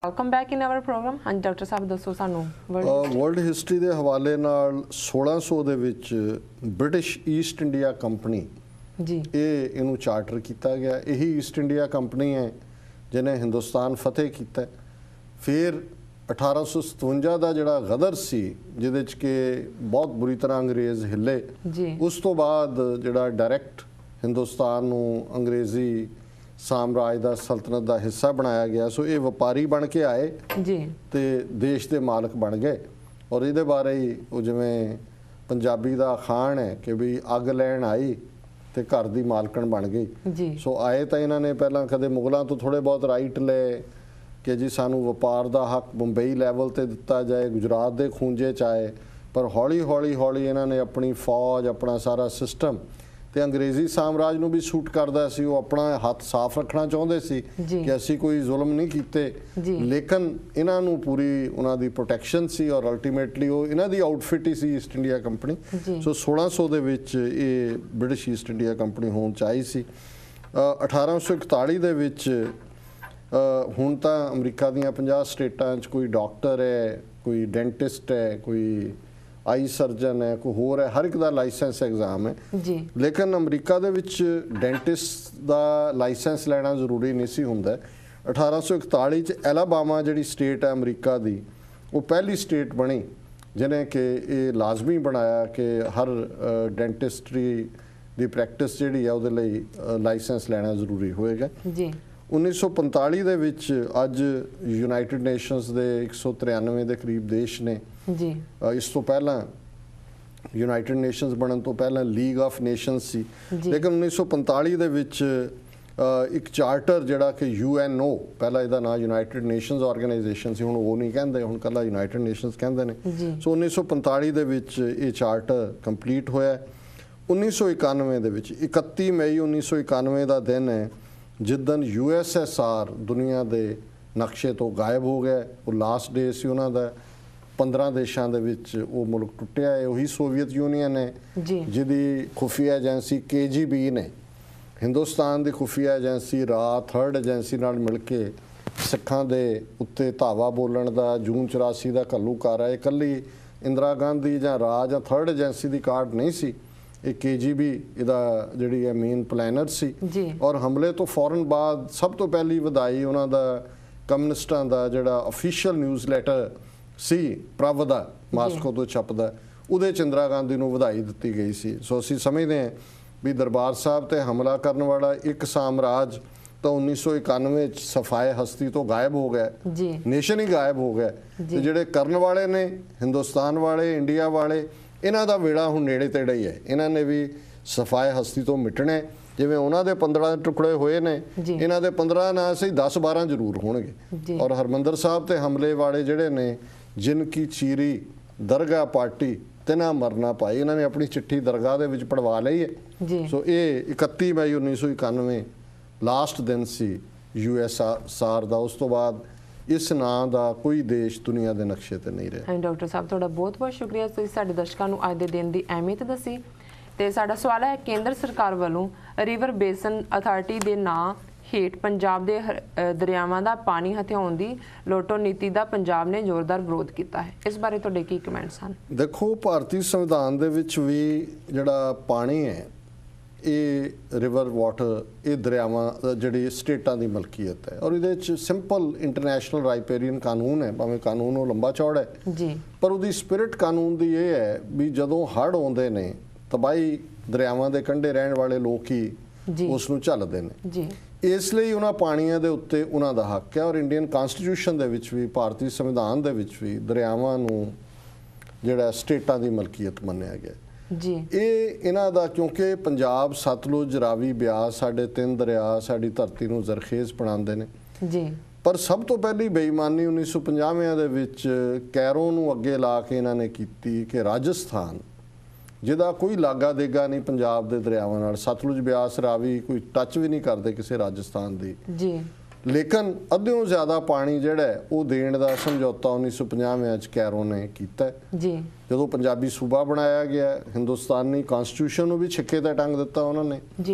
Welcome back in our programme. ਹਾਂਜੀ doctor ਸਾਹਿਬ ਦੱਸੋ ਸਾਨੂੰ ਵਰਲਡ ਹਿਸਟਰੀ ਦੇ ਹਵਾਲੇ ਨਾਲ 1600 ਦੇ ਵਿੱਚ ਬ੍ਰਿਟਿਸ਼ ਈਸਟ ਇੰਡੀਆ ਕੰਪਨੀ ਜੀ ਇਹਨੂੰ ਚਾਰਟਰ ਕੀਤਾ ਗਿਆ। ਇਹੀ ਈਸਟ ਇੰਡੀਆ ਕੰਪਨੀ ਹੈ ਜਿਹਨੇ ਹਿੰਦੁਸਤਾਨ ਫਤਿਹ ਕੀਤਾ। ਫਿਰ 1857 ਦਾ ਜਿਹੜਾ ਗਦਰ ਸੀ ਜਿਹਦੇ 'ਚ ਕਿ ਬਹੁਤ ਬੁਰੀ ਤਰ੍ਹਾਂ ਅੰਗਰੇਜ਼ ਹਿੱਲੇ ਜੀ, ਉਸ ਤੋਂ ਬਾਅਦ ਜਿਹੜਾ ਡਾਇਰੈਕਟ ਹਿੰਦੁਸਤਾਨ ਨੂੰ ਅੰਗਰੇਜ਼ੀ ਸਾਮਰਾਜ ਦਾ ਸਲਤਨਤ ਦਾ ਹਿੱਸਾ ਬਣਾਇਆ ਗਿਆ। ਸੋ ਇਹ ਵਪਾਰੀ ਬਣ ਕੇ ਆਏ ਜੀ ਤੇ ਦੇਸ਼ ਦੇ ਮਾਲਕ ਬਣ ਗਏ। ਔਰ ਇਹਦੇ ਬਾਰੇ ਹੀ ਉਹ ਜਿਵੇਂ ਪੰਜਾਬੀ ਦਾ ਅਖਾਣ ਹੈ ਕਿ ਵੀ ਅੱਗ ਲੈਣ ਆਈ ਤੇ ਘਰ ਦੀ ਮਾਲਕਣ ਬਣ ਗਈ ਜੀ। ਸੋ ਆਏ ਤਾਂ ਇਹਨਾਂ ਨੇ ਪਹਿਲਾਂ ਕਦੇ ਮੁਗਲਾਂ ਤੋਂ ਥੋੜੇ ਬਹੁਤ ਰਾਈਟ ਲਏ ਕਿ ਜੀ ਸਾਨੂੰ ਵਪਾਰ ਦਾ ਹੱਕ ਬੰਬਈ ਲੈਵਲ ਤੇ ਦਿੱਤਾ ਜਾਏ, ਗੁਜਰਾਤ ਦੇ ਖੂੰਜੇ 'ਚ ਆਏ। ਪਰ ਹੌਲੀ ਇਹਨਾਂ ਨੇ ਆਪਣੀ ਫੌਜ, ਆਪਣਾ ਸਾਰਾ ਸਿਸਟਮ ਤੇ ਅੰਗਰੇਜ਼ੀ ਸਾਮਰਾਜ ਨੂੰ ਵੀ ਸੂਟ ਕਰਦਾ ਸੀ। ਉਹ ਆਪਣਾ ਹੱਥ ਸਾਫ਼ ਰੱਖਣਾ ਚਾਹੁੰਦੇ ਸੀ ਕਿ ਅਸੀਂ ਕੋਈ ਜ਼ੁਲਮ ਨਹੀਂ ਕੀਤੇ, ਲੇਕਿਨ ਇਹਨਾਂ ਨੂੰ ਪੂਰੀ ਉਹਨਾਂ ਦੀ ਪ੍ਰੋਟੈਕਸ਼ਨ ਸੀ। ਔਰ ਅਲਟੀਮੇਟਲੀ ਉਹ ਇਹਨਾਂ ਦੀ ਆਊਟਫਿਟ ਹੀ ਸੀ ਈਸਟ ਇੰਡੀਆ ਕੰਪਨੀ। ਸੋ 1600 ਦੇ ਵਿੱਚ ਇਹ ਬ੍ਰਿਟਿਸ਼ ਈਸਟ ਇੰਡੀਆ ਕੰਪਨੀ ਹੋਣ 'ਚ ਆਈ ਸੀ। 1841 ਦੇ ਵਿੱਚ ਹੁਣ ਤਾਂ ਅਮਰੀਕਾ ਦੀਆਂ 50 ਸਟੇਟਾਂ 'ਚ ਕੋਈ ਡਾਕਟਰ ਹੈ, ਕੋਈ ਡੈਂਟਿਸਟ ਹੈ, ਕੋਈ ਆਈ ਸਰਜਨ ਹੈ, ਕੋਈ ਹੋਰ ਹੈ, ਹਰ ਇੱਕ ਦਾ ਲਾਇਸੈਂਸ ਐਗਜ਼ਾਮ ਹੈ ਜੀ। ਲੇਕਿਨ ਅਮਰੀਕਾ ਦੇ ਵਿੱਚ ਡੈਂਟਿਸਟ ਦਾ ਲਾਇਸੈਂਸ ਲੈਣਾ ਜ਼ਰੂਰੀ ਨਹੀਂ ਸੀ ਹੁੰਦਾ। 1841 'ਚ ਐਲਾਬਾਮਾ ਜਿਹੜੀ ਸਟੇਟ ਹੈ ਅਮਰੀਕਾ ਦੀ, ਉਹ ਪਹਿਲੀ ਸਟੇਟ ਬਣੀ ਜਿਹਨੇ ਕਿ ਇਹ ਲਾਜ਼ਮੀ ਬਣਾਇਆ ਕਿ ਹਰ ਡੈਂਟਿਸਟਰੀ ਦੀ ਪ੍ਰੈਕਟਿਸ ਜਿਹੜੀ ਹੈ ਉਹਦੇ ਲਈ ਲਾਇਸੈਂਸ ਲੈਣਾ ਜ਼ਰੂਰੀ ਹੋਏਗਾ ਜੀ। 1945 ਦੇ ਵਿੱਚ ਅੱਜ ਯੂਨਾਈਟਿਡ ਨੇਸ਼ਨਸ ਦੇ 193 ਦੇ ਕਰੀਬ ਦੇਸ਼ ਨੇ ਜੀ। ਇਸ ਤੋਂ ਪਹਿਲਾਂ ਯੂਨਾਈਟਿਡ ਨੇਸ਼ਨਸ ਬਣਨ ਤੋਂ ਪਹਿਲਾਂ ਲੀਗ ਆਫ ਨੇਸ਼ਨਸ ਸੀ। ਲੇਕਿਨ 1945 ਦੇ ਵਿੱਚ ਇੱਕ ਚਾਰਟਰ ਜਿਹੜਾ ਕਿ UNO, ਪਹਿਲਾਂ ਇਹਦਾ ਨਾਮ ਯੂਨਾਈਟਿਡ ਨੇਸ਼ਨਸ ਆਰਗੇਨਾਈਜੇਸ਼ਨ ਸੀ, ਹੁਣ ਉਹ ਨਹੀਂ ਕਹਿੰਦੇ, ਹੁਣ ਕੱਲਾ ਯੂਨਾਈਟਿਡ ਨੇਸ਼ਨਸ ਕਹਿੰਦੇ ਨੇ। ਸੋ 1945 ਦੇ ਵਿੱਚ ਇਹ ਚਾਰਟਰ ਕੰਪਲੀਟ ਹੋਇਆ। 1991 ਦੇ ਵਿੱਚ 31 ਮਈ 1991 ਦਾ ਦਿਨ ਹੈ ਜਿੱਦਣ USSR ਦੁਨੀਆ ਦੇ ਨਕਸ਼ੇ ਤੋਂ ਗਾਇਬ ਹੋ ਗਿਆ। ਉਹ ਲਾਸਟ ਡੇ ਸੀ ਉਹਨਾਂ ਦਾ। 15 ਦੇਸ਼ਾਂ ਦੇ ਵਿੱਚ ਉਹ ਮੁਲਕ ਟੁੱਟਿਆ ਹੈ। ਉਹੀ ਸੋਵੀਅਤ ਯੂਨੀਅਨ ਹੈ ਜਿਹਦੀ ਖੁਫੀਆ ਏਜੰਸੀ KGB ਨੇ ਹਿੰਦੁਸਤਾਨ ਦੀ ਖੁਫੀਆ ਏਜੰਸੀ ਰਾ 3rd ਏਜੰਸੀ ਨਾਲ ਮਿਲ ਕੇ ਸਿੱਖਾਂ ਦੇ ਉੱਤੇ ਧਾਵਾ ਬੋਲਣ ਦਾ, ਜੂਨ 84 ਦਾ ਘੱਲੂਘਾਰਾ, ਇਕੱਲੀ ਇੰਦਰਾ ਗਾਂਧੀ ਜਾਂ ਰਾ ਜਾਂ 3rd ਏਜੰਸੀ ਦੀ ਕਾਰਡ ਨਹੀਂ ਸੀ। ਇਹ KGB ਇਹਦਾ ਜਿਹੜੀ ਹੈ ਮੇਨ ਪਲੈਨਰ ਸੀ। ਔਰ ਹਮਲੇ ਤੋਂ ਫੌਰਨ ਬਾਅਦ ਸਭ ਤੋਂ ਪਹਿਲੀ ਵਧਾਈ ਉਹਨਾਂ ਦਾ ਕਮਿਊਨਿਸਟਾਂ ਦਾ ਜਿਹੜਾ ਅਫੀਸ਼ੀਅਲ ਨਿਊਜ਼ ਲੈਟਰ ਸੀ ਪ੍ਰਵਦਾ ਮਾਸਕੋ ਤੋਂ ਛਪਦਾ, ਉਹਦੇ 'ਚ ਇੰਦਰਾ ਗਾਂਧੀ ਨੂੰ ਵਧਾਈ ਦਿੱਤੀ ਗਈ ਸੀ। ਸੋ ਅਸੀਂ ਸਮਝਦੇ ਹਾਂ ਵੀ ਦਰਬਾਰ ਸਾਹਿਬ ਤੇ ਹਮਲਾ ਕਰਨ ਵਾਲਾ ਇੱਕ ਸਾਮਰਾਜ ਤਾਂ 1991 'ਚ ਸਫਾਏ ਹਸਤੀ ਤੋਂ ਗਾਇਬ ਹੋ ਗਿਆ, ਨੇਸ਼ਨ ਹੀ ਗਾਇਬ ਹੋ ਗਿਆ। ਤੇ ਜਿਹੜੇ ਕਰਨ ਵਾਲੇ ਨੇ ਹਿੰਦੁਸਤਾਨ ਵਾਲੇ, ਇੰਡੀਆ ਵਾਲੇ, ਇਹਨਾਂ ਦਾ ਵੇੜਾ ਹੁਣ ਨੇੜੇ ਤੇੜੇ ਹੀ ਹੈ। ਇਹਨਾਂ ਨੇ ਵੀ ਸਫਾਏ ਹਸਤੀ ਤੋਂ ਮਿਟਣੇ। ਜਿਵੇਂ ਉਹਨਾਂ ਦੇ 15 ਟੁਕੜੇ ਹੋਏ ਨੇ, ਇਹਨਾਂ ਦੇ 15 ਨਾ ਸਹੀ 10-12 ਜ਼ਰੂਰ ਹੋਣਗੇ। ਔਰ ਹਰਮੰਦਰ ਸਾਹਿਬ ਤੇ ਹਮਲੇ ਵਾਲੇ ਜਿਹੜੇ ਨੇ, ਜਿਨ ਕੀ ਚੀਰੀ ਦਰਗਾਹ ਪਾਰਟੀ ਤਿਨਾ ਮਰਨਾ ਪਾਈ, ਇਹਨਾਂ ਨੇ ਆਪਣੀ ਚਿੱਠੀ ਦਰਗਾਹ ਦੇ ਵਿੱਚ ਪੜਵਾ ਲਈ ਹੈ। ਸੋ ਇਹ 31 ਮਈ 1991 ਲਾਸਟ ਦਿਨ ਸੀ USSR ਦਾ। ਉਸ ਤੋਂ ਬਾਅਦ ਇਸ ਨਾਂ ਦਾ ਕੋਈ ਦੇਸ਼ ਦੁਨੀਆ ਦੇ ਨਕਸ਼ੇ ਤੇ ਨਹੀਂ ਰਿਹਾ। ਡਾਕਟਰ ਸਾਹਿਬ ਤੁਹਾਡਾ ਬਹੁਤ ਬਹੁਤ ਸ਼ੁਕਰੀਆ, ਤੁਸੀਂ ਸਾਡੇ ਦਰਸ਼ਕਾਂ ਨੂੰ ਅੱਜ ਦੇ ਦਿਨ ਦੀ ਅਹਿਮੀਅਤ ਦੱਸੀ। ਤੇ ਸਾਡਾ ਸਵਾਲ ਹੈ, ਕੇਂਦਰ ਸਰਕਾਰ ਵੱਲੋਂ ਰਿਵਰ ਬੇਸਨ ਅਥਾਰਟੀ ਦੇ ਨਾਂ ਹੇਠ ਪੰਜਾਬ ਦੇ ਦਰਿਆਵਾਂ ਦਾ ਪਾਣੀ ਹਥਿਆਉਣ ਦੀ ਲੋਟੋ ਨੀਤੀ ਦਾ ਪੰਜਾਬ ਨੇ ਜ਼ੋਰਦਾਰ ਵਿਰੋਧ ਕੀਤਾ ਹੈ। ਇਸ ਬਾਰੇ ਤੁਹਾਡੇ ਕੀ ਕਮੈਂਟਸ ਹਨ? ਦੇਖੋ, ਭਾਰਤੀ ਸੰਵਿਧਾਨ ਦੇ ਵਿੱਚ ਵੀ ਜਿਹੜਾ ਪਾਣੀ ਹੈ, ਇਹ ਰਿਵਰ ਵਾਟਰ, ਇਹ ਦਰਿਆਵਾਂ ਜਿਹੜੀ ਸਟੇਟਾਂ ਦੀ ਮਲਕੀਅਤ ਹੈ। ਔਰ ਇਹਦੇ ਵਿੱਚ ਸਿੰਪਲ ਇੰਟਰਨੈਸ਼ਨਲ ਰਾਈਪੇਰੀਅਨ ਕਾਨੂੰਨ ਹੈ, ਭਾਵੇਂ ਕਾਨੂੰਨ ਉਹ ਲੰਬਾ ਚੌੜਾ ਹੈ ਪਰ ਉਹਦੀ ਸਪਿਰਿਟ ਕਾਨੂੰਨ ਦੀ ਇਹ ਹੈ ਵੀ ਜਦੋਂ ਹੜ੍ਹ ਆਉਂਦੇ ਨੇ ਤਬਾਹੀ ਦਰਿਆਵਾਂ ਦੇ ਕੰਢੇ ਰਹਿਣ ਵਾਲੇ ਲੋਕ ਹੀ ਉਸ ਨੂੰ ਝੱਲਦੇ ਨੇ। ਇਸ ਲਈ ਉਹਨਾਂ ਪਾਣੀਆਂ ਦੇ ਉੱਤੇ ਉਹਨਾਂ ਦਾ ਹੱਕ ਹੈ। ਔਰ ਇੰਡੀਅਨ ਕਨਸਟੀਟਿਊਸ਼ਨ ਦੇ ਵਿੱਚ ਵੀ, ਭਾਰਤੀ ਸੰਵਿਧਾਨ ਦੇ ਵਿੱਚ ਵੀ ਦਰਿਆਵਾਂ ਨੂੰ ਜਿਹੜਾ ਸਟੇਟਾਂ ਦੀ ਮਲਕੀਅਤ ਮੰਨਿਆ ਗਿਆ ਇਹ ਇਹਨਾਂ ਦਾ, ਕਿਉਂਕਿ ਪੰਜਾਬ, ਸਤਲੁਜ, ਰਾਵੀ, ਬਿਆਸ ਸਾਡੇ 3 ਦਰਿਆ ਸਾਡੀ ਧਰਤੀ ਨੂੰ ਜ਼ਰਖੇਜ਼ ਬਣਾਉਂਦੇ ਨੇ। ਪਰ ਸਭ ਤੋਂ ਪਹਿਲੀ ਬੇਈਮਾਨੀ 1950 ਦੇ ਵਿੱਚ ਕੈਰੋਂ ਨੂੰ ਅੱਗੇ ਲਾ ਕੇ ਇਹਨਾਂ ਨੇ ਕੀਤੀ ਕਿ ਰਾਜਸਥਾਨ, ਜਿਹਦਾ ਕੋਈ ਲਾਗਾ ਦੇਗਾ ਨਹੀਂ ਪੰਜਾਬ ਦੇ ਦਰਿਆਵਾਂ ਨਾਲ, ਸਤਲੁਜ, ਬਿਆਸ, ਰਾਵੀ ਕੋਈ ਟੱਚ ਵੀ ਨਹੀਂ ਕਰਦੇ ਕਿਸੇ ਰਾਜਸਥਾਨ ਦੀ, ਲੇਕਿਨ ਅੱਧਿਓਂ ਜ਼ਿਆਦਾ ਪਾਣੀ ਜਿਹੜਾ ਉਹ ਦੇਣ ਦਾ ਸਮਝੌਤਾ 1950 'ਚ ਕੈਰੋਂ ਨੇ ਕੀਤਾ। ਜਦੋਂ ਪੰਜਾਬੀ ਸੂਬਾ ਬਣਾਇਆ ਗਿਆ, ਹਿੰਦੁਸਤਾਨੀ ਕਨਸਟੀਟਿਊਸ਼ਨ ਨੂੰ ਵੀ ਛਿੱਕੇ ਤੇ ਟੰਗ ਦਿੱਤਾ ਉਹਨਾਂ ਨੇ।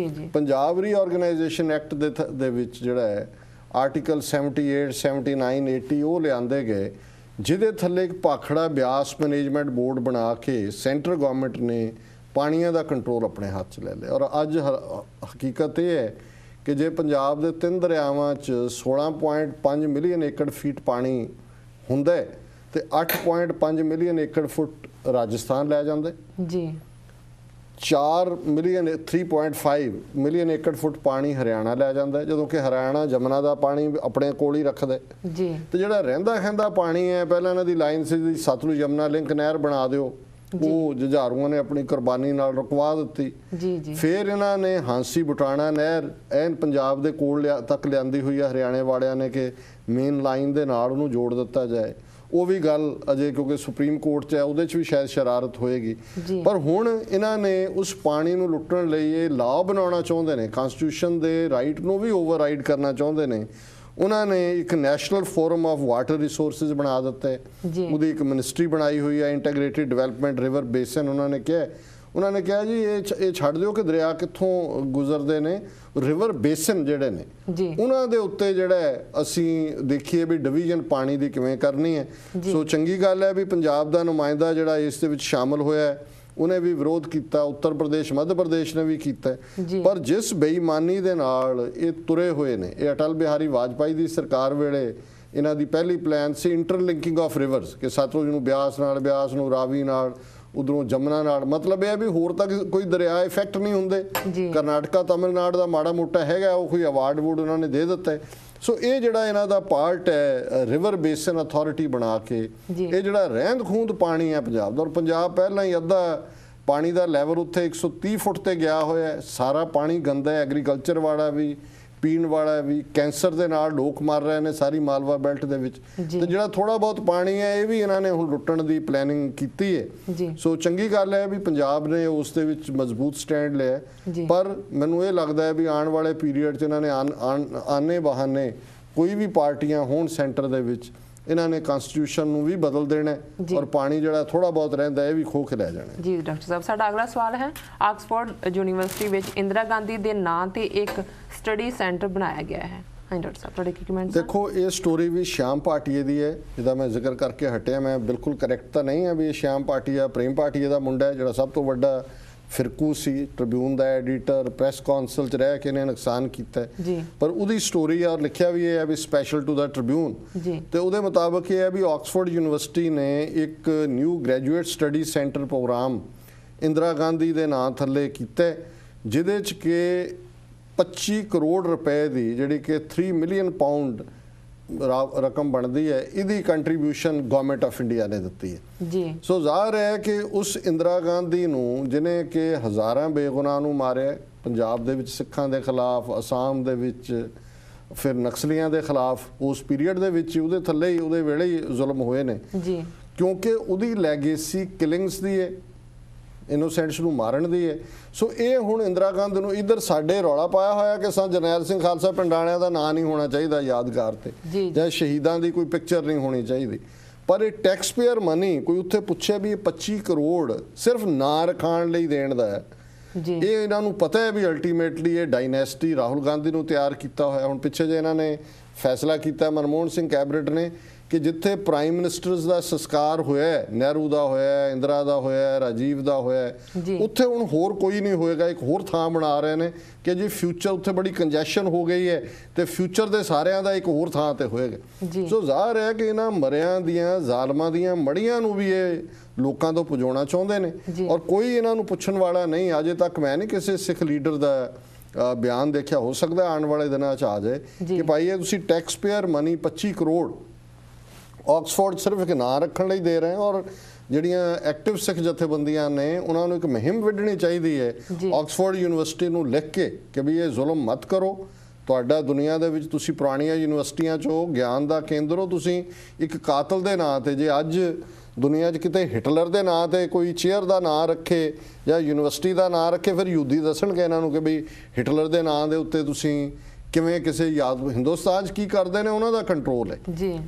ਪੰਜਾਬ ਰੀਆਰਗੇਨਾਈਜੇਸ਼ਨ ਐਕਟ ਦੇ ਵਿੱਚ ਜਿਹੜਾ ਹੈ ਆਰਟੀਕਲ 78 79 80 ਉਹ ਲਿਆਂਦੇ ਗਏ, ਜਿਹਦੇ ਥੱਲੇ ਇੱਕ ਭਾਖੜਾ ਬਿਆਸ ਮੈਨੇਜਮੈਂਟ ਬੋਰਡ ਬਣਾ ਕੇ ਸੈਂਟਰ ਗਵਰਨਮੈਂਟ ਨੇ ਪਾਣੀਆਂ ਦਾ ਕੰਟਰੋਲ ਆਪਣੇ ਹੱਥ 'ਚ ਲੈ ਲਿਆ। ਔਰ ਅੱਜ ਹਕੀਕਤ ਇਹ ਹੈ ਕਿ ਜੇ ਪੰਜਾਬ ਦੇ 3 ਦਰਿਆਵਾਂ 'ਚ 16.5 ਮਿਲੀਅਨ ਏਕੜ ਫੀਟ ਪਾਣੀ ਹੁੰਦਾ ਤੇ 8.5 ਮਿਲੀਅਨ ਏਕੜ ਫੁੱਟ ਰਾਜਸਥਾਨ ਲੈ ਜਾਂਦੇ ਜੀ, 4 ਮਿਲੀਅਨ 3.5 ਮਿਲੀਅਨ ਏਕੜ ਫੁੱਟ ਪਾਣੀ ਹਰਿਆਣਾ ਲੈ ਜਾਂਦਾ, ਜਦੋਂ ਕਿ ਹਰਿਆਣਾ ਜਮਨਾ ਦਾ ਪਾਣੀ ਆਪਣੇ ਕੋਲ ਹੀ ਰੱਖਦਾ ਜੀ। ਤੇ ਜਿਹੜਾ ਰਹਿੰਦਾ ਖਹਿੰਦਾ ਪਾਣੀ ਹੈ, ਪਹਿਲਾਂ ਇਹਨਾਂ ਦੀ ਲਾਈਨ ਸੀ ਸਤਲੁਜ ਯਮਨਾ ਲਿੰਕ ਨਹਿਰ ਬਣਾ ਦਿਓ, ਉਹ ਜੁਝਾਰੂਆਂ ਨੇ ਆਪਣੀ ਕੁਰਬਾਨੀ ਨਾਲ ਰੁਕਵਾ ਦਿੱਤੀ। ਜੀ ਜੀ। ਫਿਰ ਇਹਨਾਂ ਨੇ ਹਾਂਸੀ ਬਟਾਣਾ ਨਹਿਰ ਐਨ ਪੰਜਾਬ ਦੇ ਕੋਲ ਤੱਕ ਲਿਆਂਦੀ ਹੋਈ ਹੈ ਹਰਿਆਣੇ ਵਾਲਿਆਂ ਨੇ ਕਿ ਮੇਨ ਲਾਈਨ ਦੇ ਨਾਲ ਉਹਨੂੰ ਜੋੜ ਦਿੱਤਾ ਜਾਏ। ਉਹ ਵੀ ਗੱਲ ਅਜੇ ਕਿਉਂਕਿ ਸੁਪਰੀਮ ਕੋਰਟ 'ਚ ਹੈ, ਉਹਦੇ 'ਚ ਵੀ ਸ਼ਾਇਦ ਸ਼ਰਾਰਤ ਹੋਏਗੀ। ਪਰ ਹੁਣ ਇਹਨਾਂ ਨੇ ਉਸ ਪਾਣੀ ਨੂੰ ਲੁੱਟਣ ਲਈ ਇਹ ਲਾਅ ਬਣਾਉਣਾ ਚਾਹੁੰਦੇ ਨੇ, ਕਨਸਟੀਟਿਊਸ਼ਨ ਦੇ ਰਾਈਟ ਨੂੰ ਵੀ ਓਵਰਰਾਈਡ ਕਰਨਾ ਚਾਹੁੰਦੇ ਨੇ। ਉਹਨਾਂ ਨੇ ਇੱਕ national forum of water resources ਬਣਾ ਦਿੱਤਾ ਹੈ, ਉਹਦੀ ਇੱਕ ਮਿਨਿਸਟਰੀ ਬਣਾਈ ਹੋਈ ਹੈ, ਇੰਟੀਗ੍ਰੇਟਿਡ ਡਿਵੈਲਪਮੈਂਟ ਰਿਵਰ ਬੇਸਨ। ਉਹਨਾਂ ਨੇ ਕਿਹਾ ਜੀ ਇਹ ਛੱਡ ਦਿਓ ਕਿ ਦਰਿਆ ਕਿੱਥੋਂ ਗੁਜ਼ਰਦੇ ਨੇ, ਰਿਵਰ ਬੇਸਨ ਜਿਹੜੇ ਨੇ ਉਹਨਾਂ ਦੇ ਉੱਤੇ ਜਿਹੜਾ ਅਸੀਂ ਦੇਖੀਏ ਵੀ ਡਿਵੀਜ਼ਨ ਪਾਣੀ ਦੀ ਕਿਵੇਂ ਕਰਨੀ ਹੈ। ਸੋ ਚੰਗੀ ਗੱਲ ਹੈ ਵੀ ਪੰਜਾਬ ਦਾ ਨੁਮਾਇੰਦਾ ਜਿਹੜਾ ਇਸ ਦੇ ਵਿੱਚ ਸ਼ਾਮਲ ਹੋਇਆ ਹੈ, ਉਹਨੇ ਵੀ ਵਿਰੋਧ ਕੀਤਾ, ਉੱਤਰ ਪ੍ਰਦੇਸ਼ ਮੱਧ ਪ੍ਰਦੇਸ਼ ਨੇ ਵੀ ਕੀਤਾ। ਪਰ ਜਿਸ ਬੇਈਮਾਨੀ ਦੇ ਨਾਲ ਇਹ ਤੁਰੇ ਹੋਏ ਨੇ, ਇਹ ਅਟਲ ਬਿਹਾਰੀ ਵਾਜਪਾਈ ਦੀ ਸਰਕਾਰ ਵੇਲੇ ਇਹਨਾਂ ਦੀ ਪਹਿਲੀ ਪਲਾਨ ਸੀ ਇੰਟਰਲਿੰਕਿੰਗ ਆਫ ਰਿਵਰਸ, ਕਿ ਸਤਲੁਜ ਨੂੰ ਬਿਆਸ ਨਾਲ, ਬਿਆਸ ਨੂੰ ਰਾਵੀ ਨਾਲ, ਉਧਰੋਂ ਜਮਨਾ ਨਾਲ। ਮਤਲਬ ਇਹ ਹੈ ਵੀ ਹੋਰ ਤੱਕ ਕੋਈ ਦਰਿਆ ਇਫੈਕਟ ਨਹੀਂ ਹੁੰਦੇ। ਕਰਨਾਟਕਾ ਤਮਿਲਨਾਡੂ ਦਾ ਮਾੜਾ ਮੋਟਾ ਹੈਗਾ, ਉਹ ਕੋਈ ਅਵਾਰਡ ਵੂਡ ਉਹਨਾਂ ਨੇ ਦੇ ਦਿੱਤਾ। ਸੋ ਇਹ ਜਿਹੜਾ ਇਹਨਾਂ ਦਾ ਪਾਰਟ ਹੈ ਰਿਵਰ ਬੇਸਨ ਅਥਾਰਟੀ ਬਣਾ ਕੇ, ਇਹ ਜਿਹੜਾ ਰਹਿੰਦ ਖੂੰਦ ਪਾਣੀ ਹੈ ਪੰਜਾਬ ਦਾ, ਔਰ ਪੰਜਾਬ ਪਹਿਲਾਂ ਹੀ ਅੱਧਾ ਪਾਣੀ ਦਾ ਲੈਵਲ ਉੱਥੇ 130 ਫੁੱਟ ਤੇ ਗਿਆ ਹੋਇਆ ਹੈ। ਸਾਰਾ ਪਾਣੀ ਗੰਦਾ ਹੈ, ਐਗਰੀਕਲਚਰ ਵਾਲਾ ਵੀ, ਪੀਣ ਵਾਲਾ ਵੀ। ਕੈਂਸਰ ਦੇ ਨਾਲ ਲੋਕ ਮਰ ਰਹੇ ਨੇ ਸਾਰੀ ਮਾਲਵਾ ਬੈਲਟ ਦੇ ਵਿੱਚ। ਤੇ ਜਿਹੜਾ ਥੋੜਾ ਬਹੁਤ ਪਾਣੀ ਹੈ ਇਹ ਵੀ ਇਹਨਾਂ ਨੇ ਹੁਣ ਲੁੱਟਣ ਦੀ ਪਲੈਨਿੰਗ ਕੀਤੀ ਹੈ। ਸੋ ਚੰਗੀ ਗੱਲ ਹੈ ਵੀ ਪੰਜਾਬ ਨੇ ਉਸ ਦੇ ਵਿੱਚ ਮਜ਼ਬੂਤ ਸਟੈਂਡ ਲਿਆ। ਪਰ ਮੈਨੂੰ ਇਹ ਲੱਗਦਾ ਹੈ ਵੀ ਆਉਣ ਵਾਲੇ ਪੀਰੀਅਡ 'ਚ ਇਹਨਾਂ ਨੇ ਆਨੇ ਬਹਾਨੇ ਕੋਈ ਵੀ ਪਾਰਟੀਆਂ ਹੋਣ ਸੈਂਟਰ ਦੇ ਵਿੱਚ, ਇਹਨਾਂ ਨੇ ਕਨਸਟੀਟਿਊਸ਼ਨ ਨੂੰ ਵੀ ਬਦਲ ਦੇਣਾ ਔਰ ਪਾਣੀ ਜਿਹੜਾ ਥੋੜਾ ਬਹੁਤ ਰਹਿੰਦਾ ਇਹ ਵੀ ਖੋਹ ਕੇ ਲੈ ਜਾਣਾ। ਜੀ ਡਾਕਟਰ ਸਾਹਿਬ, ਸਾਡਾ ਅਗਲਾ ਸਵਾਲ ਹੈ, ਆਕਸਫੋਰਡ ਯੂਨੀਵਰਸਿਟੀ ਵਿੱਚ ਇੰਦਰਾ ਗਾਂਧੀ ਦੇ ਨਾਂ ਤੇ ਇੱਕ ਸਟੱਡੀ ਸੈਂਟਰ ਬਣਾਇਆ ਗਿਆ ਹੈ। ਹਾਂਜੀ ਡਾਕਟਰ ਸਾਹਿਬ, ਤੁਹਾਡੇ ਕੀ ਕਮੈਂਟਸ? ਦੇਖੋ, ਇਹ ਸਟੋਰੀ ਵੀ ਸ਼ਿਆਮ ਭਾਟੀਏ ਦੀ ਹੈ, ਜਿਹਦਾ ਮੈਂ ਜ਼ਿਕਰ ਕਰਕੇ ਹਟਿਆ। ਮੈਂ ਬਿਲਕੁਲ ਕਰੈਕਟ ਤਾਂ ਨਹੀਂ ਹੈ ਵੀ ਇਹ ਸ਼ਿਆਮ ਭਾਟੀਆ ਪ੍ਰੇਮ ਭਾਟੀਏ ਦਾ ਮੁੰਡਾ ਹੈ, ਜਿਹੜਾ ਸਭ ਤੋਂ ਵੱਡਾ ਫਿਰਕੂ ਸੀ, ਟ੍ਰਿਬਿਊਨ ਦਾ ਐਡੀਟਰ, ਪ੍ਰੈਸ ਕਾਉਂਸਲ 'ਚ ਰਹਿ ਕੇ ਇਹਨੇ ਨੁਕਸਾਨ ਕੀਤਾ। ਪਰ ਉਹਦੀ ਸਟੋਰੀ ਔਰ ਲਿਖਿਆ ਵੀ ਇਹ ਹੈ ਵੀ ਸਪੈਸ਼ਲ ਟੂ ਦਾ ਟ੍ਰਿਬਿਊਨ। ਤੇ ਉਹਦੇ ਮੁਤਾਬਕ ਇਹ ਹੈ ਵੀ ਆਕਸਫੋਰਡ ਯੂਨੀਵਰਸਿਟੀ ਨੇ ਇੱਕ new graduate study centre programme Indira Gandhi ਦੇ ਨਾਂ ਥੱਲੇ ਕੀਤਾ, ਜਿਹਦੇ 'ਚ ਕਿ 25 ਕਰੋੜ ਰੁਪਏ ਦੀ, ਜਿਹੜੀ ਕਿ 3 ਮਿਲੀਅਨ ਪਾਉਂਡ ਰਕਮ ਬਣਦੀ ਹੈ, ਇਹਦੀ ਕੰਟਰੀਬਿਊਸ਼ਨ ਗਵਰਨਮੈਂਟ ਆਫ ਇੰਡੀਆ ਨੇ ਦਿੱਤੀ ਹੈ। ਸੋ ਜ਼ਾਹਰ ਹੈ ਕਿ ਉਸ ਇੰਦਰਾ ਗਾਂਧੀ ਨੂੰ, ਜਿਹਨੇ ਕਿ ਹਜ਼ਾਰਾਂ ਬੇਗੁਨਾਹ ਨੂੰ ਮਾਰਿਆ, ਪੰਜਾਬ ਦੇ ਵਿੱਚ ਸਿੱਖਾਂ ਦੇ ਖਿਲਾਫ, ਅਸਾਮ ਦੇ ਵਿੱਚ ਫਿਰ ਨਕਸਲੀਆਂ ਦੇ ਖਿਲਾਫ, ਉਸ ਪੀਰੀਅਡ ਦੇ ਵਿੱਚ ਉਹਦੇ ਥੱਲੇ ਹੀ, ਉਹਦੇ ਵੇਲੇ ਹੀ ਜ਼ੁਲਮ ਹੋਏ ਨੇ। ਕਿਉਂਕਿ ਉਹਦੀ ਲੈਗੇਸੀ ਕਿਲਿੰਗਸ ਦੀ ਹੈ, ਇਨੋਸੈਂਟਸ ਨੂੰ ਮਾਰਨ ਦੀ ਹੈ। ਸੋ ਇਹ ਹੁਣ ਇੰਦਰਾ ਗਾਂਧੀ ਨੂੰ ਇੱਧਰ ਸਾਡੇ ਰੌਲਾ ਪਾਇਆ ਹੋਇਆ ਕਿ ਜਰਨੈਲ ਸਿੰਘ ਖਾਲਸਾ ਪਿੰਡਾਣਿਆਂ ਦਾ ਨਾਂ ਨਹੀਂ ਹੋਣਾ ਚਾਹੀਦਾ ਯਾਦਗਾਰ ਤੇ, ਜਾਂ ਸ਼ਹੀਦਾਂ ਦੀ ਕੋਈ ਪਿਕਚਰ ਨਹੀਂ ਹੋਣੀ ਚਾਹੀਦੀ। ਪਰ ਇਹ ਟੈਕਸ ਪੇਅਰ ਮਨੀ, ਕੋਈ ਉੱਥੇ ਪੁੱਛਿਆ ਵੀ ਇਹ 25 ਕਰੋੜ ਸਿਰਫ ਨਾਂ ਰਖਾਉਣ ਲਈ ਦੇਣ ਦਾ ਹੈ। ਇਹ ਇਹਨਾਂ ਨੂੰ ਪਤਾ ਹੈ ਵੀ ਅਲਟੀਮੇਟਲੀ ਇਹ ਡਾਇਨੈਸਟੀ ਰਾਹੁਲ ਗਾਂਧੀ ਨੂੰ ਤਿਆਰ ਕੀਤਾ ਹੋਇਆ। ਹੁਣ ਪਿੱਛੇ ਜੇ ਇਹਨਾਂ ਨੇ ਫੈਸਲਾ ਕੀਤਾ ਮਨਮੋਹਨ ਸਿੰਘ ਕੈਬਨਿਟ ਨੇ ਕਿ ਜਿੱਥੇ ਪ੍ਰਾਈਮ ਮਿਨਿਸਟਰਸ ਦਾ ਸੰਸਕਾਰ ਹੋਇਆ, ਨਹਿਰੂ ਦਾ ਹੋਇਆ, ਇੰਦਰਾ ਦਾ ਹੋਇਆ, ਰਾਜੀਵ ਦਾ ਹੋਇਆ, ਉੱਥੇ ਹੁਣ ਹੋਰ ਕੋਈ ਨਹੀਂ ਹੋਏਗਾ। ਇੱਕ ਹੋਰ ਥਾਂ ਬਣਾ ਰਹੇ ਨੇ ਕਿ ਜੀ ਫਿਊਚਰ ਉੱਥੇ ਬੜੀ ਕੰਜੈਸ਼ਨ ਹੋ ਗਈ ਹੈ ਤੇ ਫਿਊਚਰ ਦੇ ਸਾਰਿਆਂ ਦਾ ਇੱਕ ਹੋਰ ਥਾਂ ਤੇ ਹੋਏਗਾ। ਸੋ ਜ਼ਾਹਰ ਹੈ ਕਿ ਇਹਨਾਂ ਮਰਿਆਂ ਦੀਆਂ, ਜ਼ਾਲਮਾਂ ਦੀਆਂ ਮੜੀਆਂ ਨੂੰ ਵੀ ਇਹ ਲੋਕਾਂ ਤੋਂ ਪੁਜਾਉਣਾ ਚਾਹੁੰਦੇ ਨੇ, ਔਰ ਕੋਈ ਇਹਨਾਂ ਨੂੰ ਪੁੱਛਣ ਵਾਲਾ ਨਹੀਂ। ਅਜੇ ਤੱਕ ਮੈਂ ਨਹੀਂ ਕਿਸੇ ਸਿੱਖ ਲੀਡਰ ਦਾ ਬਿਆਨ ਦੇਖਿਆ, ਹੋ ਸਕਦਾ ਆਉਣ ਵਾਲੇ ਦਿਨਾਂ 'ਚ ਆ ਜਾਏ ਕਿ ਭਾਈ ਇਹ ਤੁਸੀਂ taxpayer money 25 crore Oxford ਸਿਰਫ ਇੱਕ ਨਾਂ ਰੱਖਣ ਲਈ ਦੇ ਰਹੇ। ਔਰ ਜਿਹੜੀਆਂ ਐਕਟਿਵ ਸਿੱਖ ਜਥੇਬੰਦੀਆਂ ਨੇ, ਉਹਨਾਂ ਨੂੰ ਇੱਕ ਮੁਹਿੰਮ ਵਿੱਢਣੀ ਚਾਹੀਦੀ ਹੈ ਆਕਸਫੋਰਡ ਯੂਨੀਵਰਸਿਟੀ ਨੂੰ ਲਿਖ ਕੇ ਕਿ ਵੀ ਇਹ ਜ਼ੁਲਮ ਮਤ ਕਰੋ। ਤੁਹਾਡਾ ਦੁਨੀਆ ਦੇ ਵਿੱਚ, ਤੁਸੀਂ ਪੁਰਾਣੀਆਂ ਯੂਨੀਵਰਸਿਟੀਆਂ 'ਚੋਂ ਗਿਆਨ ਦਾ ਕੇਂਦਰ ਹੋ, ਤੁਸੀਂ ਇੱਕ ਕਾਤਲ ਦੇ ਨਾਂ ਤੇ, ਜੇ ਅੱਜ ਦੁਨੀਆ 'ਚ ਕਿਤੇ ਹਿਟਲਰ ਦੇ ਨਾਂ ਤੇ ਕੋਈ ਚੇਅਰ ਦਾ ਨਾਂ ਰੱਖੇ ਜਾਂ ਯੂਨੀਵਰਸਿਟੀ ਦਾ ਨਾਂ ਰੱਖੇ, ਫਿਰ ਯਹੂਦੀ ਦੱਸਣਗੇ ਇਹਨਾਂ ਨੂੰ ਕਿ ਬਈ ਹਿਟਲਰ ਦੇ ਨਾਂ ਦੇ ਉੱਤੇ ਤੁਸੀਂ ਕਿਵੇਂ ਕਿਸੇ ਯਾਦ। ਹਿੰਦੁਸਤਾਨ 'ਚ ਕੀ ਕਰਦੇ ਨੇ ਉਹਨਾਂ ਦਾ ਕੰਟਰੋਲ ਹੈ,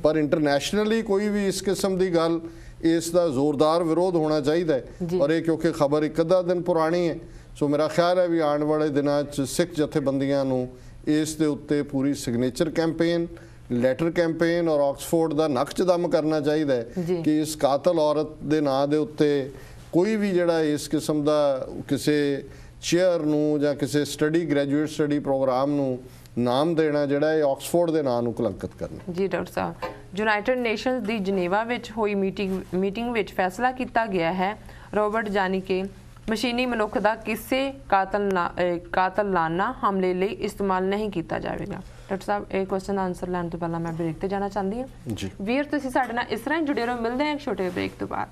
ਪਰ ਇੰਟਰਨੈਸ਼ਨਲੀ ਕੋਈ ਵੀ ਇਸ ਕਿਸਮ ਦੀ ਗੱਲ, ਇਸ ਦਾ ਜ਼ੋਰਦਾਰ ਵਿਰੋਧ ਹੋਣਾ ਚਾਹੀਦਾ ਹੈ। ਔਰ ਇਹ ਕਿਉਂਕਿ ਖਬਰ ਇੱਕ ਅੱਧਾ ਦਿਨ ਪੁਰਾਣੀ ਹੈ, ਸੋ ਮੇਰਾ ਖਿਆਲ ਹੈ ਵੀ ਆਉਣ ਵਾਲੇ ਦਿਨਾਂ 'ਚ ਸਿੱਖ ਜਥੇਬੰਦੀਆਂ ਨੂੰ ਇਸ ਦੇ ਉੱਤੇ ਪੂਰੀ ਸਿਗਨੇਚਰ ਕੈਂਪੇਨ, ਲੈਟਰ ਕੈਂਪੇਨ ਔਰ ਆਕਸਫੋਰਡ ਦਾ ਨਕਸ਼ਦਮ ਕਰਨਾ ਚਾਹੀਦਾ ਹੈ ਕਿ ਇਸ ਕਾਤਲ ਔਰਤ ਦੇ ਨਾਂ ਦੇ ਉੱਤੇ ਕੋਈ ਵੀ ਜਿਹੜਾ ਇਸ ਕਿਸਮ ਦਾ ਕਿਸੇ ਚੇਅਰ ਨੂੰ ਜਾਂ ਕਿਸੇ ਗ੍ਰੈਜੂਏਟ ਸਟੱਡੀ ਪ੍ਰੋਗਰਾਮ ਨੂੰ ਨਾਮ ਦੇਣਾ ਜਿਹੜਾ ਇਹ ਆਕਸਫੋਰਡ ਦੇ ਨਾਂ ਨੂੰ ਕਲੰਕਿਤ ਕਰਨਾ। ਜੀ ਡਾਕਟਰ ਸਾਹਿਬ, ਯੂਨਾਈਟਿਡ ਨੇਸ਼ਨਸ ਦੀ ਜਨੇਵਾ ਵਿੱਚ ਹੋਈ ਮੀਟਿੰਗ ਵਿੱਚ ਫੈਸਲਾ ਕੀਤਾ ਗਿਆ ਹੈ ਰੋਬਰਟ ਜਾਨੀ ਕਿ ਮਸ਼ੀਨੀ ਮਨੁੱਖ ਦਾ ਕਿਸੇ ਕਾਤਲਾਨਾ ਹਮਲੇ ਲਈ ਇਸਤੇਮਾਲ ਨਹੀਂ ਕੀਤਾ ਜਾਵੇਗਾ। ਡਾਕਟਰ ਸਾਹਿਬ, ਇਹ ਕੁਐਸਚਨ ਆਨਸਰ ਲੈਣ ਤੋਂ ਪਹਿਲਾਂ ਮੈਂ ਬ੍ਰੇਕ ਤੇ ਜਾਣਾ ਚਾਹੁੰਦੀ ਹਾਂ। ਜੀ ਵੀਰ, ਤੁਸੀਂ ਸਾਡੇ ਨਾਲ ਇਸ ਤਰ੍ਹਾਂ ਹੀ ਜੁੜੇ ਰਹੋ। ਮਿਲਦੇ ਹਾਂ ਇੱਕ ਛੋਟੇ ਬ੍ਰੇਕ ਤੋਂ ਬਾਅਦ।